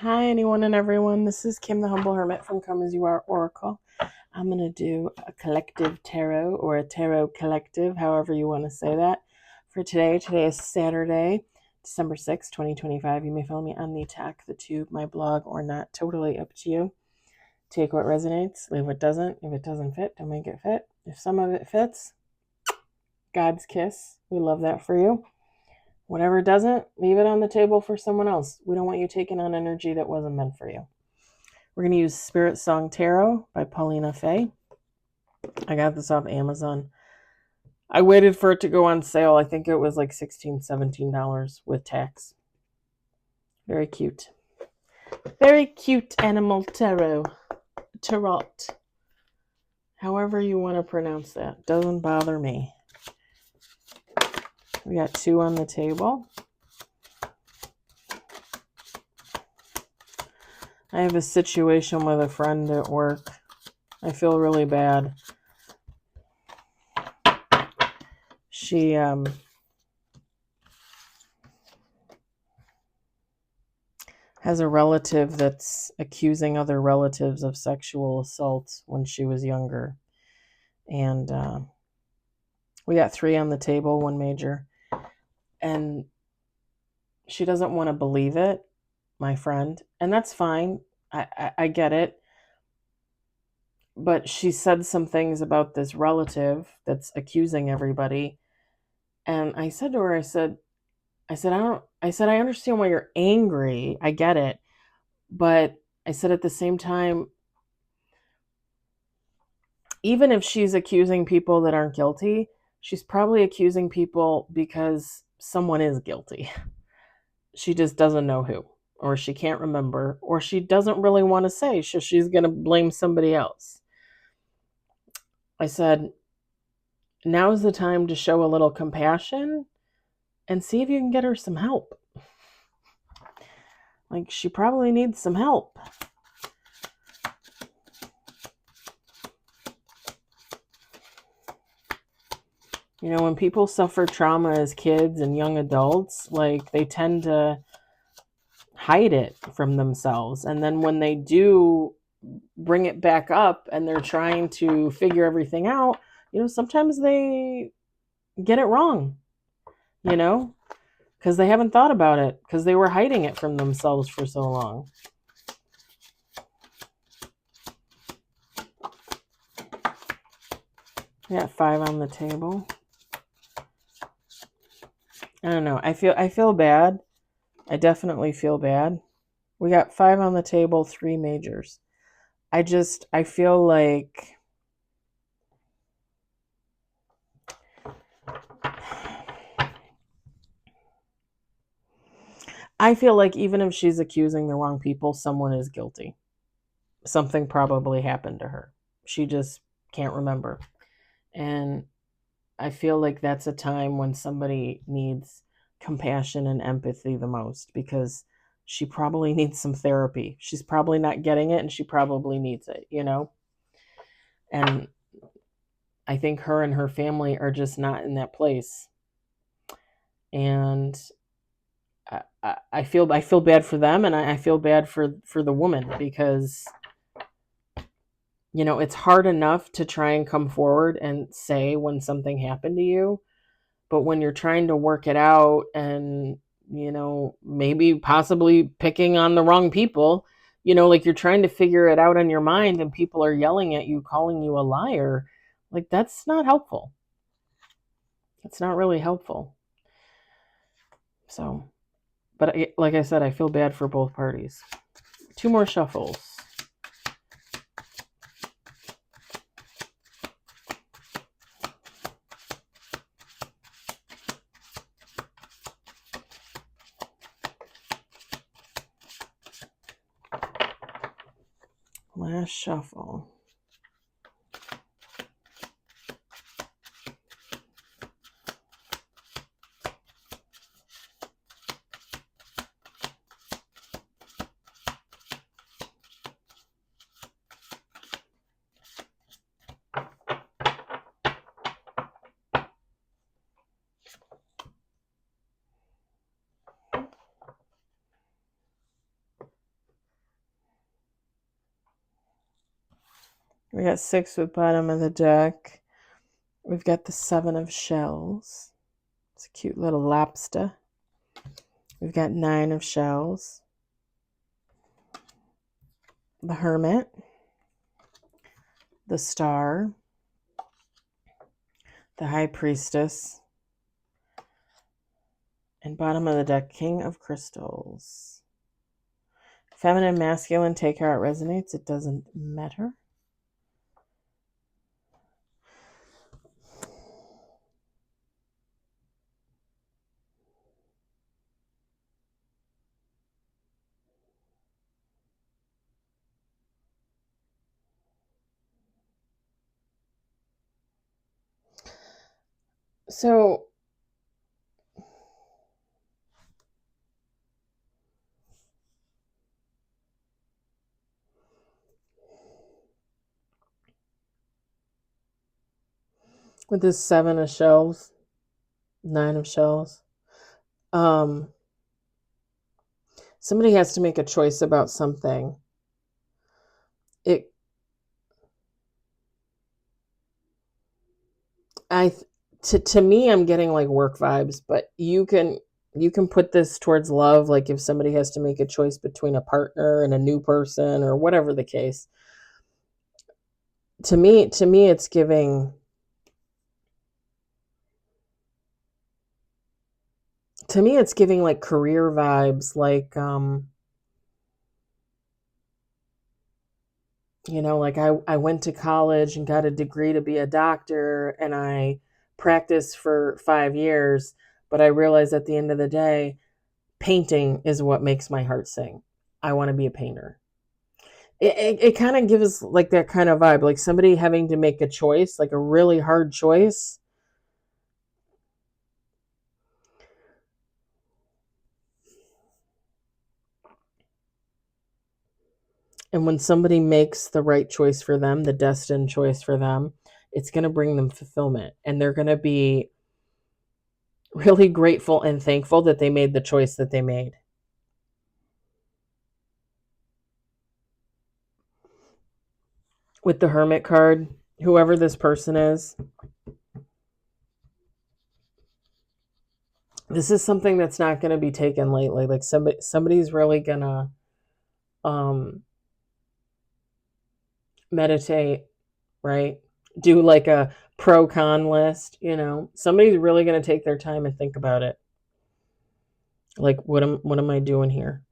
Hi, anyone and everyone. This is Kim, the Humble Hermit from Come As You Are Oracle. I'm going to do a collective tarot or a tarot collective, however you want to say that, for today. Today is Saturday, December 6th, 2025. You may follow me on the the tube, my blog, or not. Totally up to you. Take what resonates, leave what doesn't. If it doesn't fit, don't make it fit. If some of it fits, God's kiss. We love that for you. Whatever doesn't, leave it on the table for someone else. We don't want you taking on energy that wasn't meant for you. We're going to use Spirit Song Tarot by Paulina Faye. I got this off Amazon. I waited for it to go on sale. I think it was like $16, $17 with tax. Very cute. Very cute animal tarot. Tarot. However you want to pronounce that. Doesn't bother me. We got 2 on the table. I have a situation with a friend at work. I feel really bad. She has a relative that's accusing other relatives of sexual assault when she was younger. And we got 3 on the table, 1 major. And she doesn't want to believe it, my friend. And that's fine. I get it. But she said some things about this relative that's accusing everybody. And I said to her, I said, I understand why you're angry. I get it. But I said at the same time, even if she's accusing people that aren't guilty, she's probably accusing people because someone is guilty. She just doesn't know who, or she can't remember, or she doesn't really want to say, so she's going to blame somebody else. I said, now's the time to show a little compassion and see if you can get her some help. Like, she probably needs some help. You know, when people suffer trauma as kids and young adults, like, they tend to hide it from themselves. And then when they do bring it back up and they're trying to figure everything out, you know, sometimes they get it wrong, you know, because they haven't thought about it, because they were hiding it from themselves for so long. We got 5 on the table. I don't know. I feel bad. I definitely feel bad. We got 5 on the table, 3 majors. I feel like even if she's accusing the wrong people, someone is guilty. Something probably happened to her. She just can't remember. And I feel like that's a time when somebody needs compassion and empathy the most, because she probably needs some therapy. She's probably not getting it, and she probably needs it, you know? And I think her and her family are just not in that place. And I feel bad for them, and I feel bad for the woman, because, you know, it's hard enough to try and come forward and say when something happened to you, but when you're trying to work it out and, you know, maybe possibly picking on the wrong people, you know, like, you're trying to figure it out in your mind and people are yelling at you, calling you a liar, like, that's not helpful. It's not really helpful. So, but like I said, I feel bad for both parties. 2 more shuffles. Last shuffle. We got 6 with bottom of the deck. We've got the 7 of shells. It's a cute little lobster. We've got 9 of shells. The Hermit. The Star. The High Priestess. And bottom of the deck, King of Crystals. Feminine, masculine, take how it resonates. It doesn't matter. So with this 7 of shells, 9 of shells, somebody has to make a choice about something. To me, I'm getting like work vibes, but you can put this towards love, like if somebody has to make a choice between a partner and a new person or whatever the case. To me it's giving like career vibes, like like I went to college and got a degree to be a doctor, and I practiced for 5 years, but I realized at the end of the day, painting is what makes my heart sing. I want to be a painter. It kind of gives like that kind of vibe, like somebody having to make a choice, like a really hard choice. And when somebody makes the right choice for them, the destined choice for them, it's going to bring them fulfillment. And they're going to be really grateful and thankful that they made the choice that they made. With the Hermit card, whoever this person is, this is something that's not going to be taken lightly. Like somebody's really going to meditate, right? Do like a pro con list, Somebody's really going to take their time and think about it. Like what am I doing here?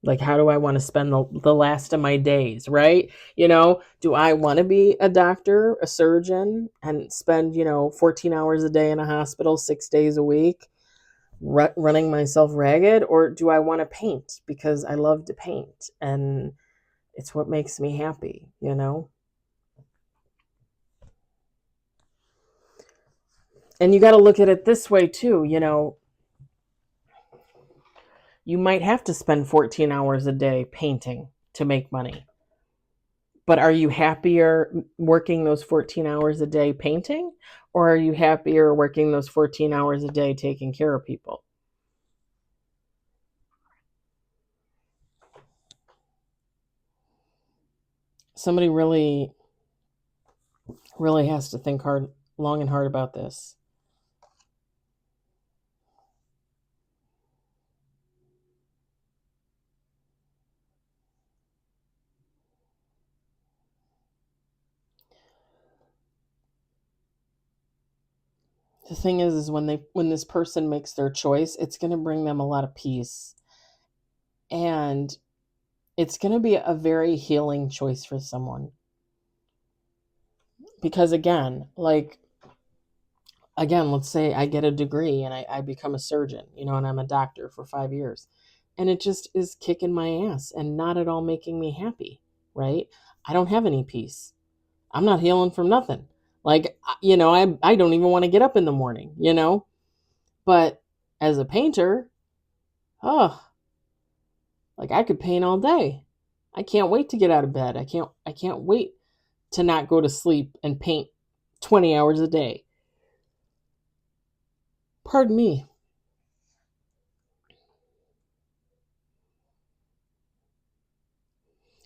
Like, how do I want to spend the last of my days, right? Do I want to be a doctor, a surgeon, and spend 14 hours a day in a hospital 6 days a week running myself ragged? Or do I want to paint because I love to paint and it's what makes me happy? And you got to look at it this way too. You might have to spend 14 hours a day painting to make money. But are you happier working those 14 hours a day painting? Or are you happier working those 14 hours a day taking care of people? Somebody really, really has to think long and hard about this. The thing is when this person makes their choice, it's going to bring them a lot of peace. And it's going to be a very healing choice for someone. Because again, let's say I get a degree and I become a surgeon, and I'm a doctor for 5 years. And it just is kicking my ass and not at all making me happy, right? I don't have any peace. I'm not healing from nothing. Like, I don't even want to get up in the morning, But as a painter, oh, like I could paint all day. I can't wait to get out of bed. I can't wait to not go to sleep and paint 20 hours a day. Pardon me.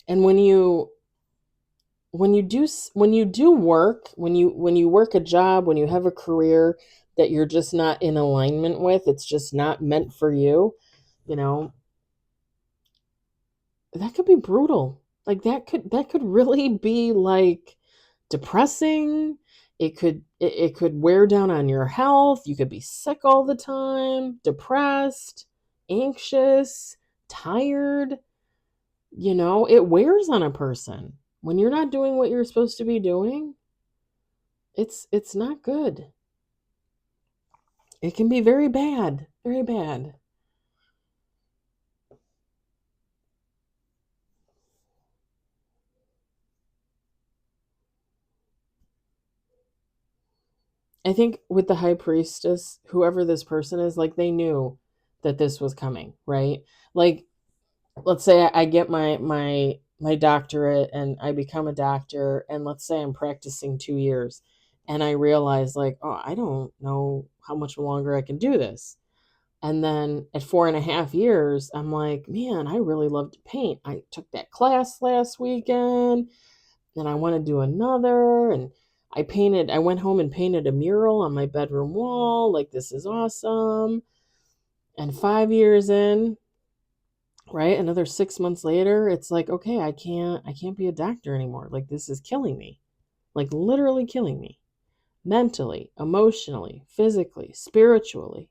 And when you when you do work, when you work a job, when you have a career that you're just not in alignment with, it's just not meant for you, you know, that could be brutal. Like that could really be like depressing. It could wear down on your health. You could be sick all the time, depressed, anxious, tired. It wears on a person. When you're not doing what you're supposed to be doing, it's not good. It can be very bad, very bad. I think with the high priestess, whoever this person is, like they knew that this was coming, right? Like, let's say I get my doctorate and I become a doctor, and let's say I'm practicing 2 years, and I realize like, oh, I don't know how much longer I can do this. And then at 4.5 years, I'm like, man, I really love to paint. I took that class last weekend and I want to do another. And I went home and painted a mural on my bedroom wall. Like, this is awesome. And 5 years in, right, another 6 months later, it's like, okay, I can't be a doctor anymore. Like, this is killing me, like literally killing me mentally, emotionally, physically, spiritually,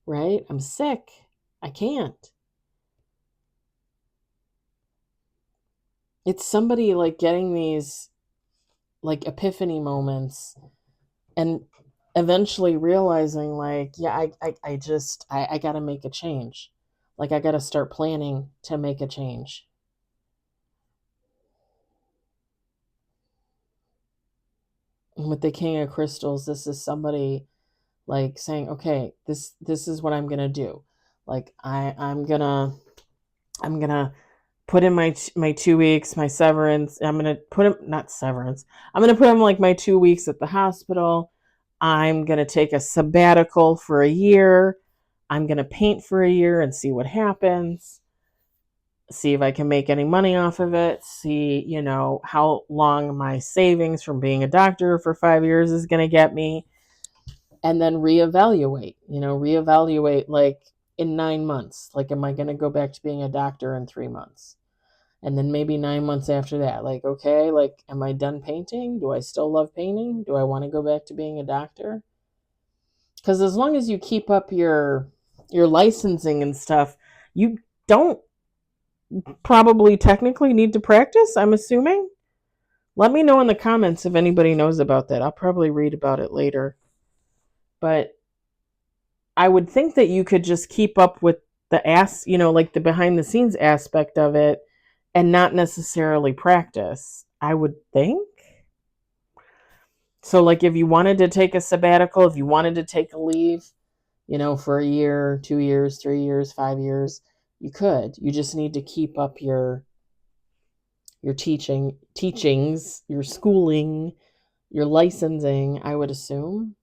right? I'm sick. I can't. It's somebody like getting these like epiphany moments and eventually realizing like, yeah, I gotta make a change. Like, I gotta start planning to make a change. And with the King of Crystals, this is somebody like saying, okay, this is what I'm gonna do. Like, I'm gonna put in my 2 weeks, my severance. I'm gonna put him, not severance. I'm gonna put him like my 2 weeks at the hospital. I'm gonna take a sabbatical for a year. I'm gonna paint for a year and see what happens. See if I can make any money off of it. See, how long my savings from being a doctor for 5 years is gonna get me, and then reevaluate like in 9 months. Like, am I gonna go back to being a doctor in 3 months? And then maybe 9 months after that, like, okay, like, am I done painting? Do I still love painting? Do I want to go back to being a doctor? Because as long as you keep up your licensing and stuff, you don't probably technically need to practice, I'm assuming. Let me know in the comments if anybody knows about that. I'll probably read about it later. But I would think that you could just keep up with like the behind the scenes aspect of it and not necessarily practice, I would think. So, like, if you wanted to take a sabbatical, if you wanted to take a leave, for a year, 2 years, 3 years, 5 years, you could. You just need to keep up your teachings, your schooling, your licensing, I would assume.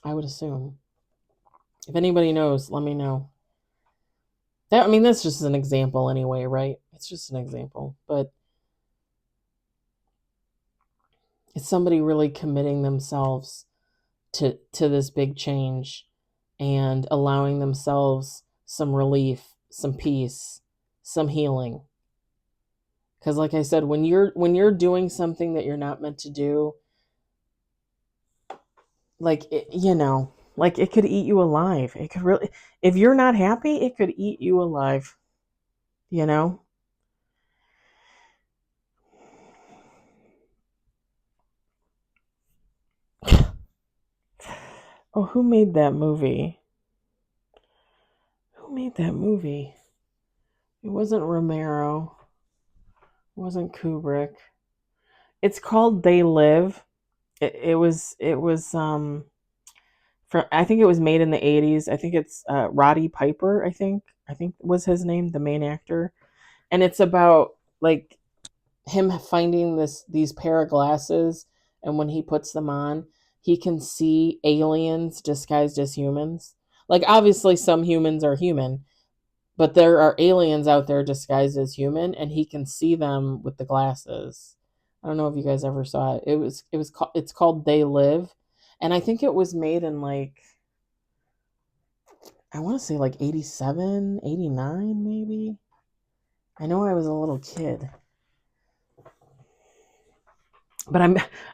If anybody knows, let me know. That's just an example anyway, right? It's just an example. But it's somebody really committing themselves to this big change and allowing themselves some relief, some peace, some healing. Because like I said, when you're doing something that you're not meant to do, like like it could eat you alive. It could really, if you're not happy, it could eat you alive. You know. Oh, who made that movie? Who made that movie? It wasn't Romero. It wasn't Kubrick. It's called They Live. It was I think it was made in the 80s. I think it's Roddy Piper, I think was his name, the main actor. And it's about like him finding these pair of glasses, and when he puts them on, he can see aliens disguised as humans. Like, obviously some humans are human, But there are aliens out there disguised as human, and he can see them with the glasses. I don't know if you guys ever saw it. It's called They Live, and I think it was made in like, I want to say like 87, 89 maybe. I know I was a little kid. But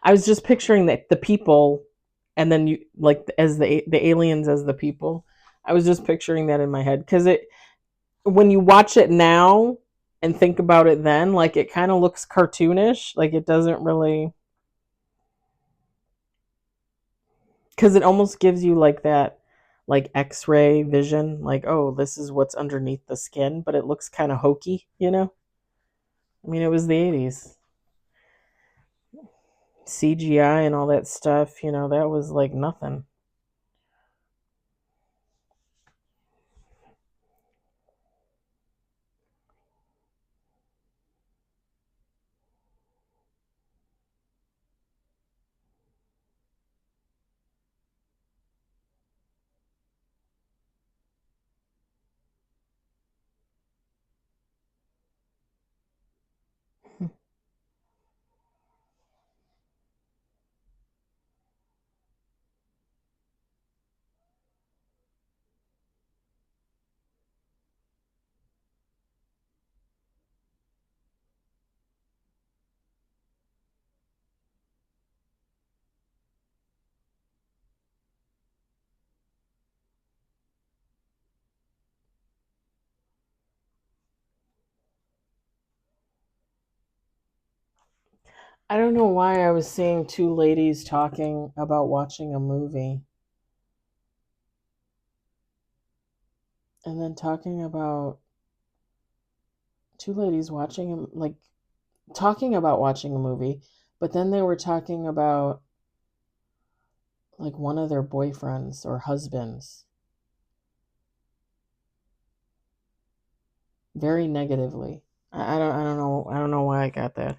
I was just picturing that the people, and then you like as the aliens as the people. I was just picturing that in my head because it when you watch it now and think about it then, like it kind of looks cartoonish. Like it doesn't really, because it almost gives you like that like X-ray vision, like, oh, this is what's underneath the skin, but it looks kind of hokey, you know? I mean, it was the 80s. CGI and all that stuff, that was like nothing. I don't know why I was seeing two ladies talking about watching a movie and then talking about two ladies watching, like, talking about watching a movie, but then they were talking about like one of their boyfriends or husbands very negatively. I don't know why I got that.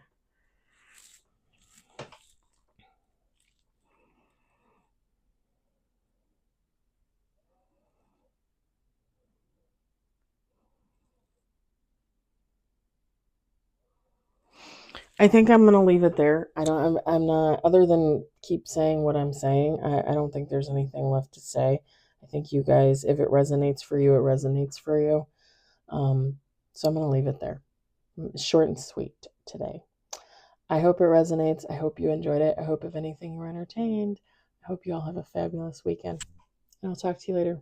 I think I'm gonna leave it there. I'm not, other than keep saying what I'm saying. I don't think there's anything left to say. I think you guys, if it resonates for you, it resonates for you. So I'm gonna leave it there. Short and sweet today. I hope it resonates. I hope you enjoyed it. I hope, if anything, you were entertained. I hope you all have a fabulous weekend. And I'll talk to you later.